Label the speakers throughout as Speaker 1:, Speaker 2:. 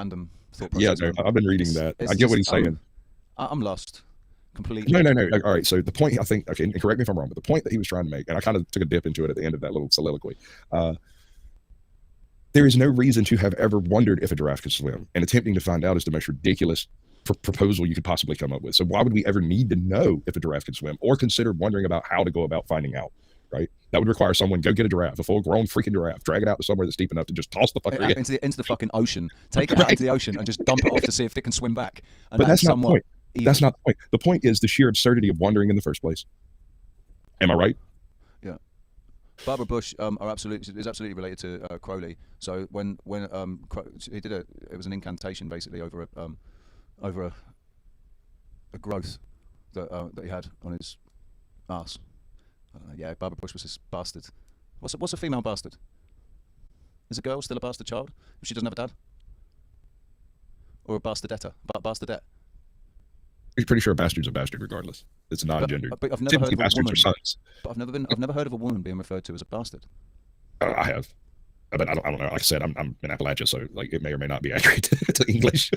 Speaker 1: random thought
Speaker 2: Yeah,
Speaker 1: process.
Speaker 2: no, I've been reading that. I get what he's saying.
Speaker 1: I'm lost completely.
Speaker 2: No. All right, so the point, I think, okay, and correct me if I'm wrong, but the point that he was trying to make, and I kind of took a dip into it at the end of that little soliloquy, there is no reason to have ever wondered if a giraffe could swim, and attempting to find out is the most ridiculous proposal you could possibly come up with. So why would we ever need to know if a giraffe could swim, or consider wondering about how to go about finding out, right? That would require someone go get a giraffe, a full-grown freaking giraffe, drag it out to somewhere that's deep enough to just toss the fucker
Speaker 1: into the fucking ocean, take it out into the ocean, and just dump it off to see if it can swim back. And
Speaker 2: but that's not the point.
Speaker 1: Evil.
Speaker 2: That's not the point. The point is the sheer absurdity of wondering in the first place. Am I right?
Speaker 1: Yeah. Barbara Bush is absolutely related to Crowley. So when he did it was an incantation basically over a growth that he had on his arse. Yeah, Barbara Bush was this bastard. What's a female bastard? Is a girl still a bastard child if she doesn't have a dad? Or a bastardetta? Bastardette?
Speaker 2: I'm pretty sure a bastard's a bastard regardless. It's non-gendered.
Speaker 1: But I've never heard of
Speaker 2: bastards
Speaker 1: a woman.
Speaker 2: are sons.
Speaker 1: But I've never heard of a woman being referred to as a bastard.
Speaker 2: I have. But I don't know. Like I said, I'm in Appalachia, so like it may or may not be accurate to English.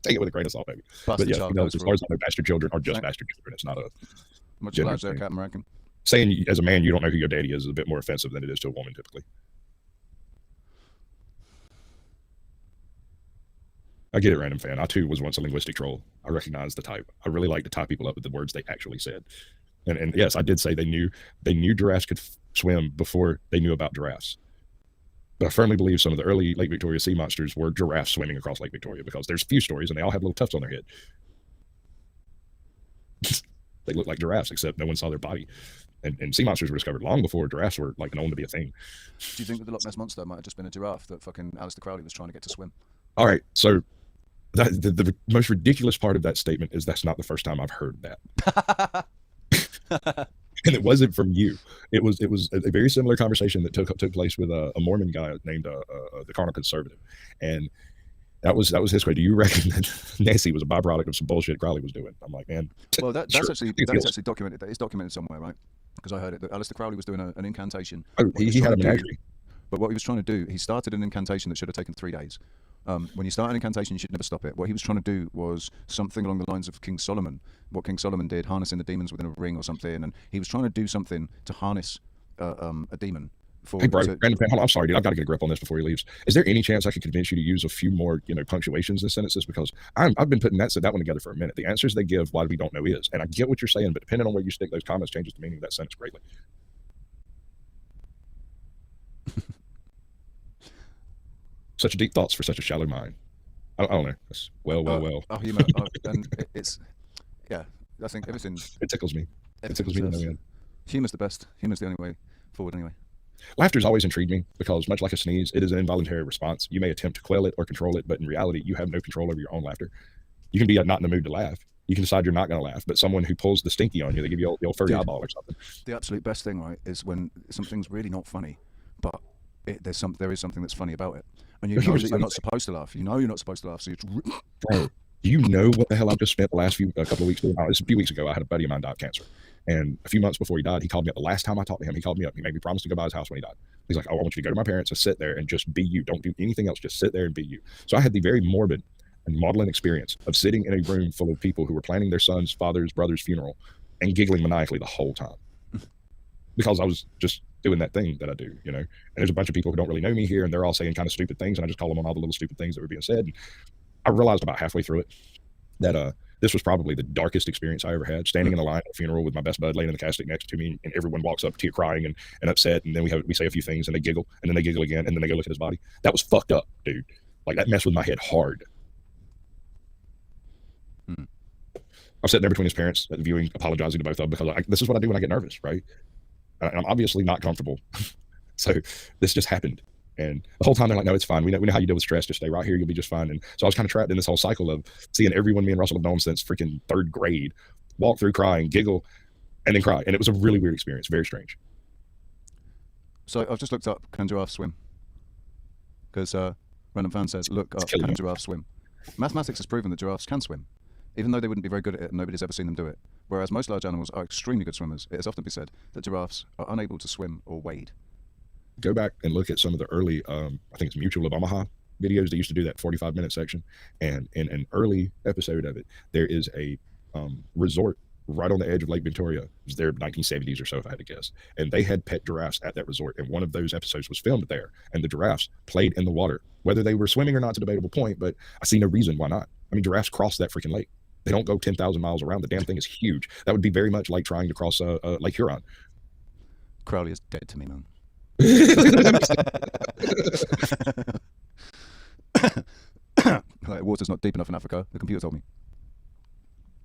Speaker 2: Take it with a grain of salt, maybe.
Speaker 1: Bastard
Speaker 2: but yeah,
Speaker 1: child
Speaker 2: as far as I know, bastard children are just bastard children. It's not a
Speaker 1: much obliged there, Captain American.
Speaker 2: Saying as a man you don't know who your daddy is a bit more offensive than it is to a woman typically. I get it, random fan. I too was once a linguistic troll. I recognize the type. I really like to tie people up with the words they actually said. And yes, I did say they knew giraffes could swim before they knew about giraffes. But I firmly believe some of the early Lake Victoria sea monsters were giraffes swimming across Lake Victoria, because there's a few stories and they all have little tufts on their head. They look like giraffes, except no one saw their body. And sea monsters were discovered long before giraffes were like known to be a thing.
Speaker 1: Do you think that the Loch Ness Monster might have just been a giraffe that fucking Aleister Crowley was trying to get to swim?
Speaker 2: All right, so the most ridiculous part of that statement is that's not the first time I've heard that. And it wasn't from you. It was a very similar conversation that took place with a Mormon guy named the Carnal Conservative, and that was his question. Do you reckon that Nessie was a byproduct of some bullshit Crowley was doing? I'm like, man.
Speaker 1: Well, that's
Speaker 2: sure.
Speaker 1: actually documented. That is documented somewhere, right? Because I heard it that Aleister Crowley was doing an incantation.
Speaker 2: Oh, he had a menagerie.
Speaker 1: But what he was trying to do, he started an incantation that should have taken 3 days. When you start an incantation, you should never stop it. What he was trying to do was something along the lines of King Solomon. What King Solomon did, harnessing the demons within a ring or something, and he was trying to do something to harness a demon.
Speaker 2: Hey, bro, hold on, I'm sorry, dude. I've got to get a grip on this before he leaves. Is there any chance I could convince you to use a few more, punctuations in sentences? Because I've been putting that one together for a minute. The answers they give, why we don't know is, and I get what you're saying, but depending on where you stick those comments, changes the meaning of that sentence greatly. Such deep thoughts for such a shallow mind. I don't know. That's well.
Speaker 1: Humor, and it's, yeah. I think everything.
Speaker 2: It tickles me. It tickles me in the end.
Speaker 1: Humor's the best. Humor's the only way forward, anyway.
Speaker 2: Laughter's always intrigued me because, much like a sneeze, it is an involuntary response. You may attempt to quell it or control it, but in reality, you have no control over your own laughter. You can be not in the mood to laugh. You can decide you're not going to laugh, but someone who pulls the stinky on you, they give you the old furry eyeball or something.
Speaker 1: The absolute best thing, right, is when something's really not funny, but there is something that's funny about it. And you know that you're not supposed to laugh. You know you're not supposed to laugh, so you're...
Speaker 2: Bro, do you know what the hell I've just spent the last couple of weeks doing? A few weeks ago, I had a buddy of mine die of cancer. And a few months before he died, he called me up. The last time I talked to him, he called me up. He made me promise to go by his house when he died. He's like, I want you to go to my parents and sit there and just be you. Don't do anything else. Just sit there and be you. So I had the very morbid and maudlin experience of sitting in a room full of people who were planning their son's, father's, brother's funeral and giggling maniacally the whole time. Because I was just doing that thing that I do, And there's a bunch of people who don't really know me here, and they're all saying kind of stupid things, and I just call them on all the little stupid things that were being said. And I realized about halfway through it that this was probably the darkest experience I ever had, standing in a line at a funeral with my best bud laying in the casket next to me, and everyone walks up, tear crying and upset, and then we say a few things, and they giggle, and then they giggle again, and then they go look at his body. That was fucked up, dude. Like, that messed with my head hard. I'm sitting there between his parents at the viewing, apologizing to both of them, because this is what I do when I get nervous, right? I'm obviously not comfortable. So this just happened. And the whole time they're like, no, it's fine. We know how you deal with stress. Just stay right here. You'll be just fine. And so I was kind of trapped in this whole cycle of seeing everyone me and Russell have known since freaking 3rd grade walk through crying, giggle, and then cry. And it was a really weird experience. Very strange.
Speaker 1: So I've just looked up, can giraffes swim? Because random fan says, look up, can giraffes swim? Mathematics has proven that giraffes can swim, even though they wouldn't be very good at it and nobody's ever seen them do it. Whereas most large animals are extremely good swimmers, it has often been said that giraffes are unable to swim or wade.
Speaker 2: Go back and look at some of the early, I think it's Mutual of Omaha, videos. They used to do that 45-minute section, and in an early episode of it, there is a resort right on the edge of Lake Victoria. It was there 1970s or so, if I had to guess. And they had pet giraffes at that resort. And one of those episodes was filmed there. And the giraffes played in the water. Whether they were swimming or not is a debatable point, but I see no reason why not. I mean, giraffes cross that freaking lake. They don't go 10,000 miles around. The damn thing is huge. That would be very much like trying to cross Lake Huron.
Speaker 1: Crowley is dead to me, man. Like, water's not deep enough in Africa. The computer told me.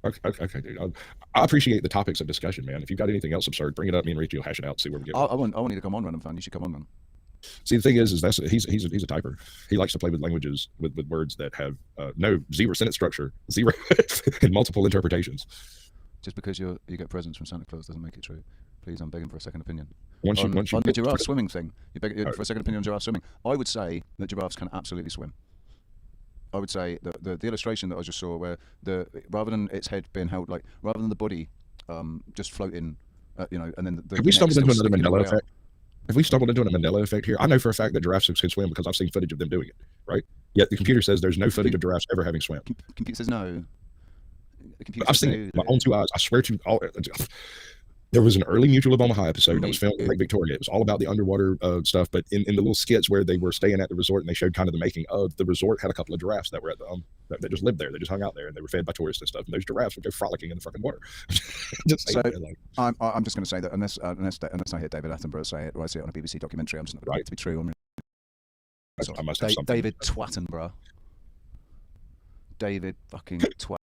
Speaker 2: Okay, dude. I appreciate the topics of discussion, man. If you've got anything else absurd, bring it up. Me and Rachel will hash it out, see where we get.
Speaker 1: I want you to come on, Random Fan. You should come on, man.
Speaker 2: See, the thing is he's a typer. He likes to play with languages with words that have zero sentence structure, zero and multiple interpretations.
Speaker 1: Just because you get presents from Santa Claus doesn't make it true. Please, I'm begging for a second opinion.
Speaker 2: Once you
Speaker 1: on the giraffe swimming thing, you beg for a second opinion on giraffe swimming. I would say that giraffes can absolutely swim. I would say the illustration that I just saw, where rather than its head being held, like rather than the body just floating, and then the
Speaker 2: have we stumbled into another Mandela effect? Have we stumbled into a Mandela effect here? I know for a fact that giraffes can swim because I've seen footage of them doing it, right? Yet the computer says there's no footage of giraffes ever having swam.
Speaker 1: Computer says no.
Speaker 2: I've seen it with my own 2 eyes. I swear to all. There was an early Mutual of Omaha episode that was filmed in Lake Victoria. It was all about the underwater stuff, but in the little skits where they were staying at the resort and they showed kind of the making of the resort, had a couple of giraffes that were at the that just lived there. They just hung out there and they were fed by tourists and stuff. And those giraffes would go frolicking in the fucking water.
Speaker 1: I'm just going to say that unless I hear David Attenborough say it, or I see it on a BBC documentary, I'm just not going to get it to be true.
Speaker 2: I must have something.
Speaker 1: David Twattenborough. David fucking Twat.